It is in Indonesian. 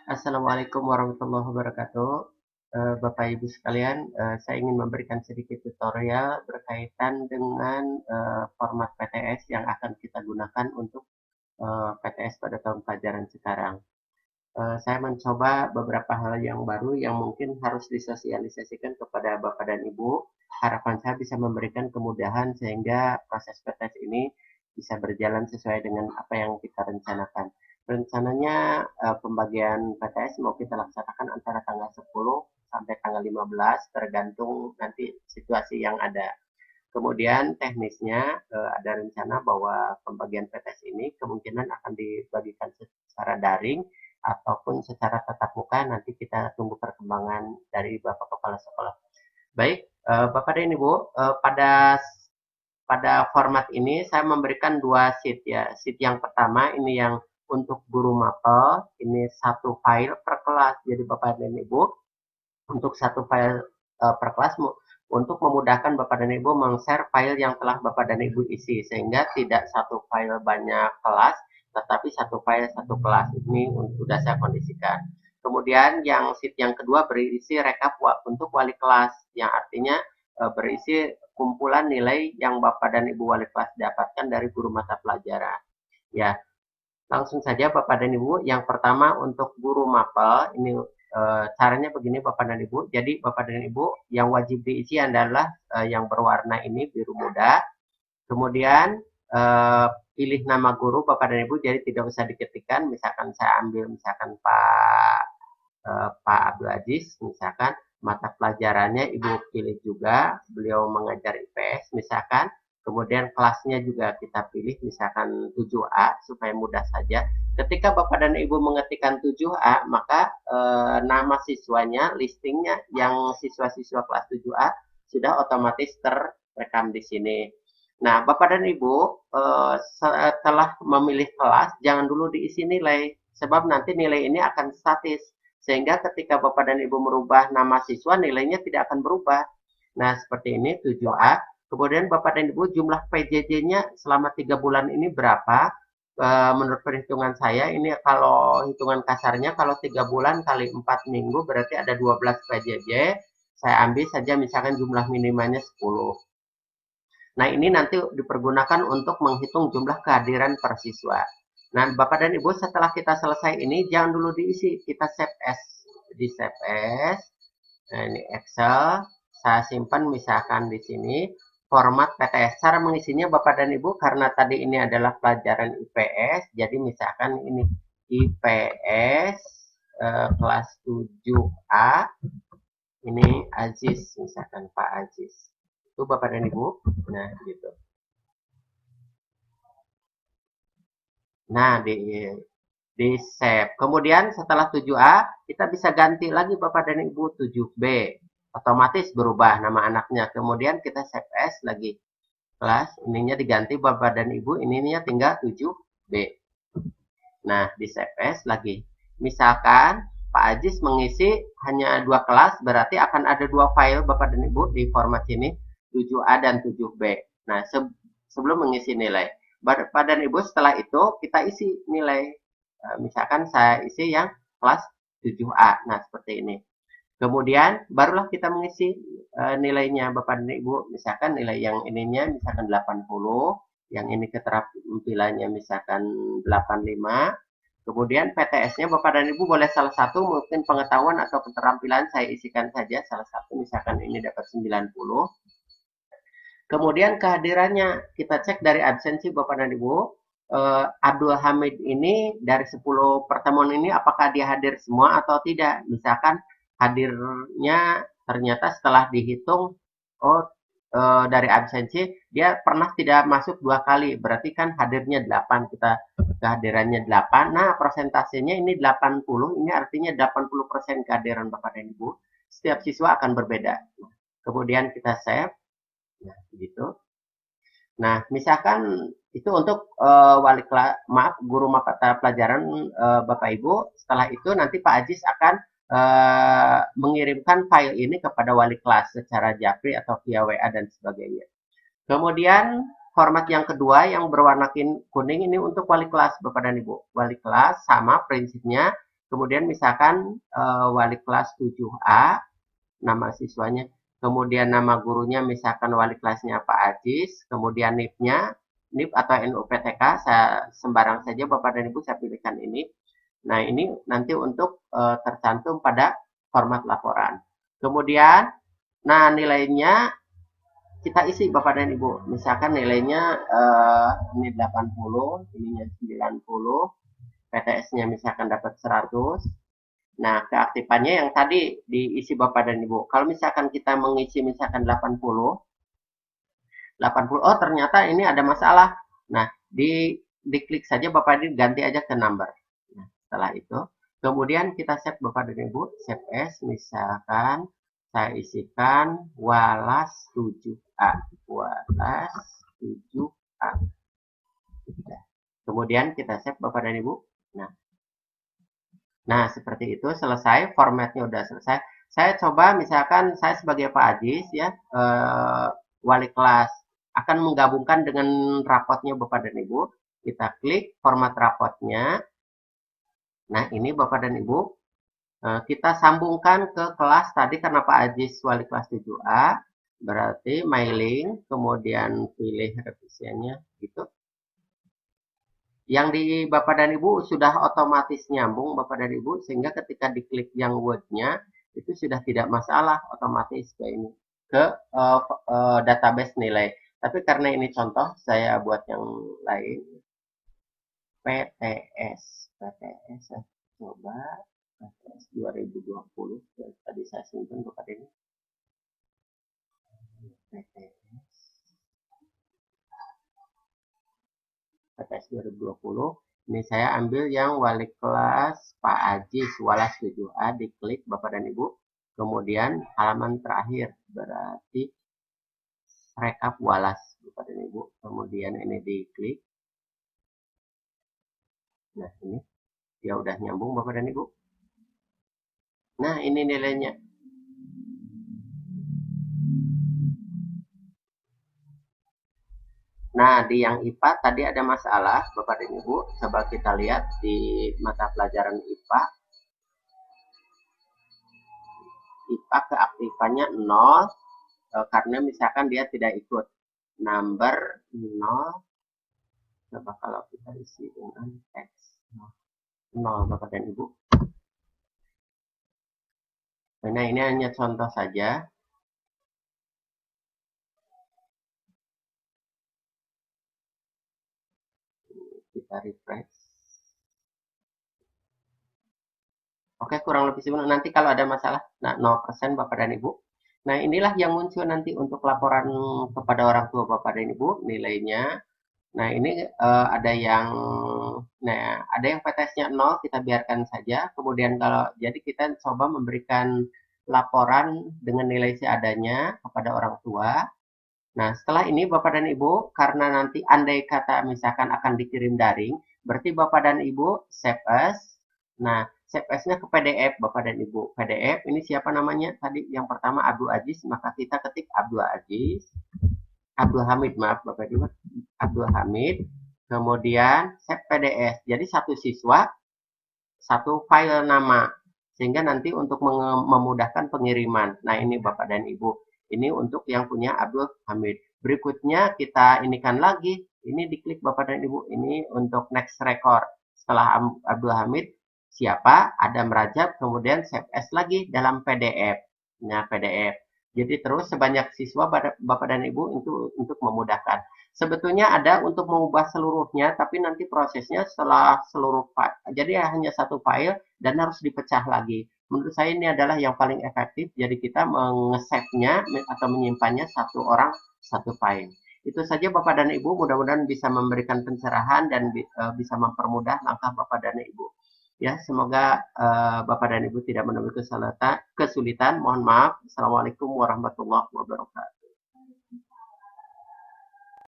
Assalamualaikum warahmatullahi wabarakatuh. Bapak Ibu sekalian, saya ingin memberikan sedikit tutorial berkaitan dengan format PTS yang akan kita gunakan untuk PTS pada tahun pelajaran sekarang. Saya mencoba beberapa hal yang baru yang mungkin harus disosialisasikan kepada Bapak dan Ibu. Harapan saya bisa memberikan kemudahan sehingga proses PTS ini bisa berjalan sesuai dengan apa yang kita rencanakan. Rencananya pembagian PTS mau kita laksanakan antara tanggal 10 sampai tanggal 15 tergantung nanti situasi yang ada. Kemudian teknisnya ada rencana bahwa pembagian PTS ini kemungkinan akan dibagikan secara daring ataupun secara tatap muka. Nanti kita tunggu perkembangan dari Bapak Kepala Sekolah. Baik, Bapak dan Ibu, pada pada format ini saya memberikan dua sheet ya. Sheet yang pertama ini yang untuk guru mapel, ini satu file per kelas. Jadi Bapak dan Ibu untuk satu file per kelas untuk memudahkan Bapak dan Ibu meng-share file yang telah Bapak dan Ibu isi sehingga tidak satu file banyak kelas tetapi satu file satu kelas. Ini sudah saya kondisikan. Kemudian yang sheet yang kedua berisi rekap untuk wali kelas yang artinya berisi kumpulan nilai yang Bapak dan Ibu wali kelas dapatkan dari guru mata pelajaran. Ya, langsung saja Bapak dan Ibu. Yang pertama untuk guru mapel, ini caranya begini Bapak dan Ibu. Jadi Bapak dan Ibu yang wajib diisi adalah yang berwarna ini biru muda. Kemudian pilih nama guru Bapak dan Ibu, jadi tidak usah diketikkan. Misalkan saya ambil misalkan Pak Abdul Aziz, misalkan mata pelajarannya Ibu pilih juga, beliau mengajar IPS, misalkan. Kemudian kelasnya juga kita pilih, misalkan 7A, supaya mudah saja. Ketika Bapak dan Ibu mengetikkan 7A, maka nama siswanya, listingnya yang siswa-siswa kelas 7A sudah otomatis terrekam di sini. Nah, Bapak dan Ibu, setelah memilih kelas, jangan dulu diisi nilai, sebab nanti nilai ini akan statis. Sehingga ketika Bapak dan Ibu merubah nama siswa, nilainya tidak akan berubah. Nah, seperti ini 7A. Kemudian Bapak dan Ibu jumlah PJJ-nya selama 3 bulan ini berapa? Menurut perhitungan saya, ini kalau hitungan kasarnya, kalau 3 bulan kali 4 minggu berarti ada 12 PJJ. Saya ambil saja misalkan jumlah minimalnya 10. Nah, ini nanti dipergunakan untuk menghitung jumlah kehadiran per siswa. Nah, Bapak dan Ibu, setelah kita selesai ini, jangan dulu diisi. Kita save as. Di save as. Nah, ini Excel. Saya simpan misalkan di sini. Format PTS. Cara mengisinya Bapak dan Ibu, karena tadi ini adalah pelajaran IPS. Jadi misalkan ini IPS kelas 7A. Ini Aziz, misalkan Pak Aziz. Itu Bapak dan Ibu. Nah, gitu. Nah, di save. Kemudian setelah 7A, kita bisa ganti lagi Bapak dan Ibu 7B. Otomatis berubah nama anaknya. Kemudian kita save as lagi. Kelas, ininya diganti Bapak dan Ibu, ininya tinggal 7B. Nah, di save as lagi. Misalkan Pak Ajis mengisi hanya 2 kelas, berarti akan ada 2 file Bapak dan Ibu di format ini, 7A dan 7B. Nah, sebelum mengisi nilai. Bapak dan Ibu setelah itu kita isi nilai. Misalkan saya isi yang kelas 7A. Nah, seperti ini. Kemudian barulah kita mengisi nilainya Bapak dan Ibu. Misalkan nilai yang ininya misalkan 80, yang ini keterampilannya misalkan 85. Kemudian PTS-nya Bapak dan Ibu boleh salah satu, mungkin pengetahuan atau keterampilan saya isikan saja salah satu, misalkan ini dapat 90. Kemudian kehadirannya kita cek dari absensi Bapak dan Ibu. Abdul Hamid ini dari 10 pertemuan ini apakah dia hadir semua atau tidak. Misalkan hadirnya ternyata setelah dihitung, oh dari absensi dia pernah tidak masuk 2 kali, berarti kan hadirnya 8, kita kehadirannya 8. Nah, persentasenya ini 80, ini artinya 80% kehadiran Bapak dan Ibu. Setiap siswa akan berbeda. Kemudian kita save. Nah, begitu. Nah, misalkan itu untuk wali kelas, maaf, guru mata pelajaran Bapak Ibu. Setelah itu nanti Pak Ajis akan mengirimkan file ini kepada wali kelas secara japri atau via WA dan sebagainya. Kemudian format yang kedua yang berwarna kuning ini untuk wali kelas Bapak dan Ibu. Wali kelas sama prinsipnya. kemudian misalkan wali kelas 7A, nama siswanya, kemudian nama gurunya misalkan wali kelasnya Pak Ajis, kemudian NIP-nya, NIP atau NUPTK, saya sembarang saja Bapak dan Ibu saya pilihkan ini. Nah, ini nanti untuk tercantum pada format laporan. Kemudian, nah nilainya kita isi Bapak dan Ibu. Misalkan nilainya ini 80, ininya 90, PTS-nya misalkan dapat 100. Nah, keaktifannya yang tadi diisi Bapak dan Ibu. Kalau misalkan kita mengisi misalkan 80, oh ternyata ini ada masalah. Nah, diklik saja Bapak dan Ibu, ganti aja ke number. Nah, setelah itu, kemudian kita save Bapak dan Ibu, save as, misalkan saya isikan walas 7A. Walas 7A. Kemudian kita save Bapak dan Ibu. Nah, seperti itu selesai, formatnya udah selesai. Saya coba misalkan saya sebagai Pak Ajis ya, wali kelas akan menggabungkan dengan rapotnya Bapak dan Ibu. Kita klik format rapotnya. Nah, ini Bapak dan Ibu. Kita sambungkan ke kelas tadi karena Pak Ajis wali kelas 7A. Berarti mailing, kemudian pilih revisiannya gitu. Yang di Bapak dan Ibu sudah otomatis nyambung Bapak dan Ibu, sehingga ketika diklik yang Word-nya itu sudah tidak masalah, otomatis ke ini ke database nilai. Tapi karena ini contoh, saya buat yang lain. PTS saya coba PTS 2020, tadi saya simpan Bapak ini. PTS 2020. Ini saya ambil yang wali kelas Pak Ajis Walas 7A, diklik Bapak dan Ibu. Kemudian halaman terakhir, berarti rekap Walas Bapak dan Ibu. Kemudian ini diklik. Nah, ini dia udah nyambung Bapak dan Ibu. Nah, ini nilainya. Nah, di yang IPA tadi ada masalah, Bapak dan Ibu. Coba kita lihat di mata pelajaran IPA. IPA keaktifannya 0, karena misalkan dia tidak ikut. Number 0. Coba kalau kita isi dengan teks 0, Bapak dan Ibu. Nah, ini hanya contoh saja. Kita refresh. Oke, kurang lebih sebenarnya. Nanti kalau ada masalah, nah 0% Bapak dan Ibu. Nah, inilah yang muncul nanti untuk laporan kepada orang tua Bapak dan Ibu, nilainya. Nah, ini ada yang PTS-nya 0, kita biarkan saja. Kemudian kalau jadi kita coba memberikan laporan dengan nilai seadanya kepada orang tua. Nah, setelah ini Bapak dan Ibu, karena nanti andai kata misalkan akan dikirim daring, berarti Bapak dan Ibu save as. Nah, save as-nya ke PDF Bapak dan Ibu. PDF ini siapa namanya? Tadi yang pertama Abdul Aziz, maka kita ketik Abdul Aziz. Abdul Hamid, maaf Bapak Ibu. Abdul Hamid. Kemudian save PDF. Jadi satu siswa, satu file nama. Sehingga nanti untuk memudahkan pengiriman. Nah, ini Bapak dan Ibu. Ini untuk yang punya Abdul Hamid. Berikutnya kita inikan lagi. Ini diklik Bapak dan Ibu. Ini untuk next record. Setelah Abdul Hamid, siapa? Adam Rajab. Kemudian save as lagi dalam PDF. Nah, PDF. Jadi terus sebanyak siswa Bapak dan Ibu untuk memudahkan. Sebetulnya ada untuk mengubah seluruhnya, tapi nanti prosesnya setelah seluruh file. Jadi hanya satu file dan harus dipecah lagi. Menurut saya ini adalah yang paling efektif. Jadi kita mengesave-nya atau menyimpannya satu orang satu file. Itu saja Bapak dan Ibu, mudah-mudahan bisa memberikan pencerahan dan bisa mempermudah langkah Bapak dan Ibu. Ya, semoga Bapak dan Ibu tidak menemui kesulitan. Mohon maaf. Assalamualaikum warahmatullahi wabarakatuh.